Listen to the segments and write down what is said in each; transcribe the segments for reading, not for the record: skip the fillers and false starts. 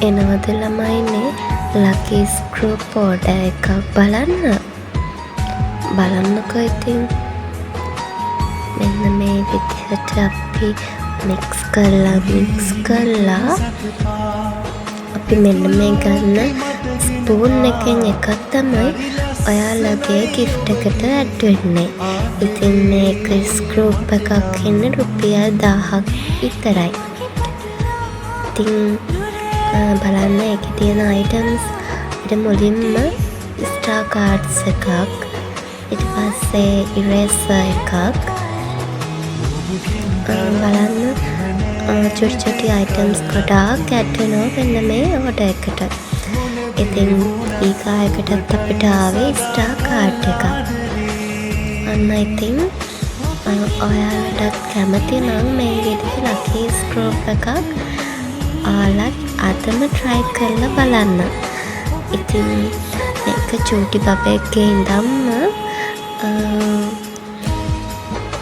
එනවද ළමයිනේ ලකීස් group order එකක් බලන්නකෝ ඉතින්. මෙන්න මේ විදිහට අපි මික්ස් කරලා අපි මෙන්න මේ ගන්න ස්පූන් එකෙන් එකක් තමයි ඔයාලගේ ගිෆ්ට් එකට ඇඩ් වෙන්නේ. ඉතින් මේ ක්‍රිස් ගෲප් එකක් ඉන්නේ රුපියල් 1000ක් විතරයි. ඉතින් බලන්න ඒකේ තියෙන අයිටම්ස් ඊට මුලින්ම ස්ටාර් කාඩ්ස් එකක්, ඊට පස්සේ ඉරේසර් එකක්, බලන්න චුටි අයිටම්ස් ගොඩාක් ඇඩ් වෙනවා මෙන්න මේ ඕඩර් එකට. ඉතින් ඊගායකටත් අපිට ආවේ ස්ටාර් කාඩ් එකක්. අන්න ඉතින් ඔයාලටත් කැමති නම් මේ විදිහේ ලකීස් ගෲප් එකක් ආලත් අදම try කරලා බලන්න. ඉතින් මේක චූටි බබෙක්ගේ ඉඳන්ම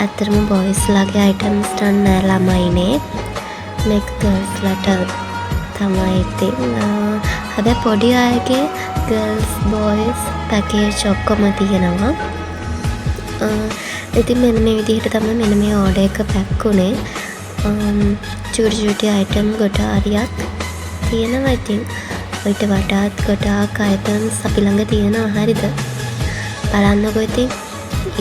ඇත්තටම බොයිස්ලාගේ අයිටම්ස් ගන්න ළමයිනේ. මේක ගර්ල්ස්ලාට තමයි. ඉතින් හැබැයි පොඩි අයගේ ගර්ල්ස් බොයිස් පැකේජ් ඔක්කොම තියෙනවා. ඉතින් මෙන්න මේ විදිහට තමයි මෙන්න මේ ඕඩර් එක පැක් වුණේ. චූටි අයිටම් ගොඩාරියක් තියෙනවා. ඉතින් ඔයිට වඩාත් ගොඩාක් අයිටම්ස් අපි ළඟ තියෙනවා. හරිද? බලන්නකෝ ඉතින්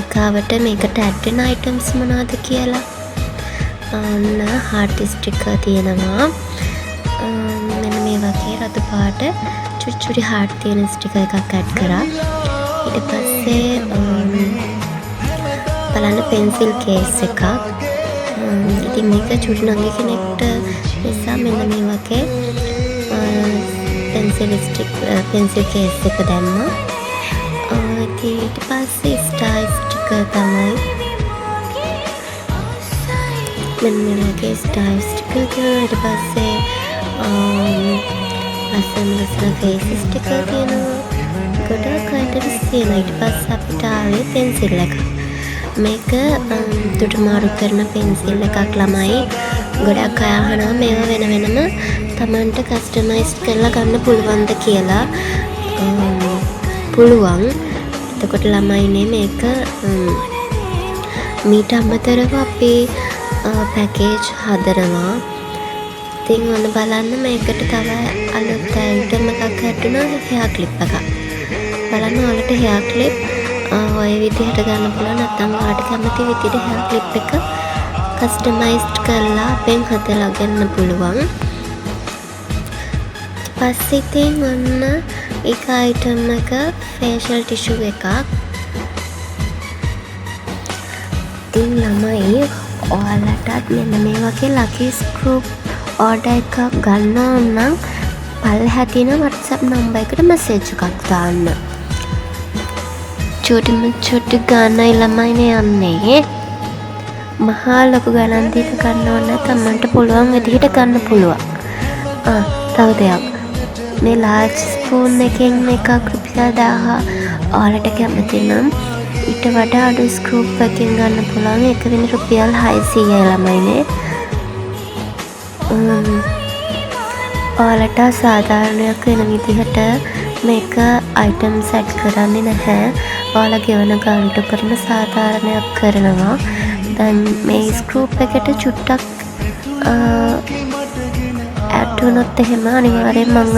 ඊගාවට මේකට ඇඩ් වෙන අයිටම්ස් මොනවද කියලා. අන්න හાર્ට් ස්ටිකර් තියෙනවා. මෙන්න මේ වගේ රතු පාට චුටි හાર્ට් තියෙන ස්ටිකර් එකක් ඇඩ් කරා. ඊට පස්සේ බලන්න පෙන්සිල් කේස් එකක්. ඉතින් මේක චුටි නංගි කෙනෙක්ට නිසා මෙන්න මේ වගේ පෙන්සිල් කේස් එක දැම්මා. ඊට පස්සේ ස්ටාර් ස්ටිකර් තමයි. මෙන්න මේ වගේ ස්ටාර් ස්ටිකර් තියෙනවා. ඊට පස්සේ ලස්සන ෆේස් ස්ටිකර් තියෙනවා. ගොඩාක් අයිටම්ස් තියෙනවා. ඊට පස්සේ අපිට ආවේ පෙන්සිල් එකක්. මේක තුඩුමාරු කරන පෙන්සිල් එකක්. ළමයි ගොඩක් අය අහනවා මේවා වෙන වෙනම තමන්ට කස්ටමයිස් කරලා ගන්න පුළුවන්ද කියලා. පුළුවන්. එතකොට ළමයිනේ මේක මීට අමතරව අපි පැකේජ් හදනවා. ඉතින් ඔන්න බලන්න මේකට තව අලුත් අයිටම් එකක් හැදුණා, හෙයා ක්ලිප් එකක්. බලන්න ඔයාලට හෙයා ක්ලිප් ඔය විදිහට ගන්න පුළුවන්. නැත්නම් ඔයාලට කැමති විදිහට හෙයා ක්ලිප් එක කස්ටමයිස්ඩ් කරලා අපෙන් හදලා ගන්න පුළුවන්. පස්සේ ඉතින් ඔන්න එක අයිටම් එක ෆේෂල් ටිෂු එකක්. ඉතින් ළමයි ඔයාලටත් මෙන්න මේ වගේ ලකීස් ගෲප් ඕඩර් එකක් ගන්න ඕන නම් පල්ලෙහා තියෙන WhatsApp නම්බර් එකට මැසේජ් එකක් දාන්න. චුටි ගානයි ළමයිනේ යන්නේ. මහා ලොකු ගණන් දීලා ගන්න ඕන තමන්ට පුළුවන් විදිහට ගන්න පුළුවන්. තව දෙයක්. මේ ලාර්ජ් ස්පූන් එකෙන් එකක් රුපියල් 1000. ඔයාලට කැමති නම් ඊට වඩා අඩු ස්කූප් එකකින් ගන්න පුළුවන්. ඒක වෙන රුපියල් 600යි ළමයිනේ. ඔයාලට සාධාරණයක් වෙන විදිහට මේක අයිටම්ස් ඇඩ් කරන්නේ නැහැ. ඔයාලා ගෙවන ගානට කරන සාධාරණයක් කරනවා. දැන් මේ ස්ක්‍රූප් එකට චුට්ටක් ඇඩ් වුණොත් එහෙම අනිවාර්යෙන් මම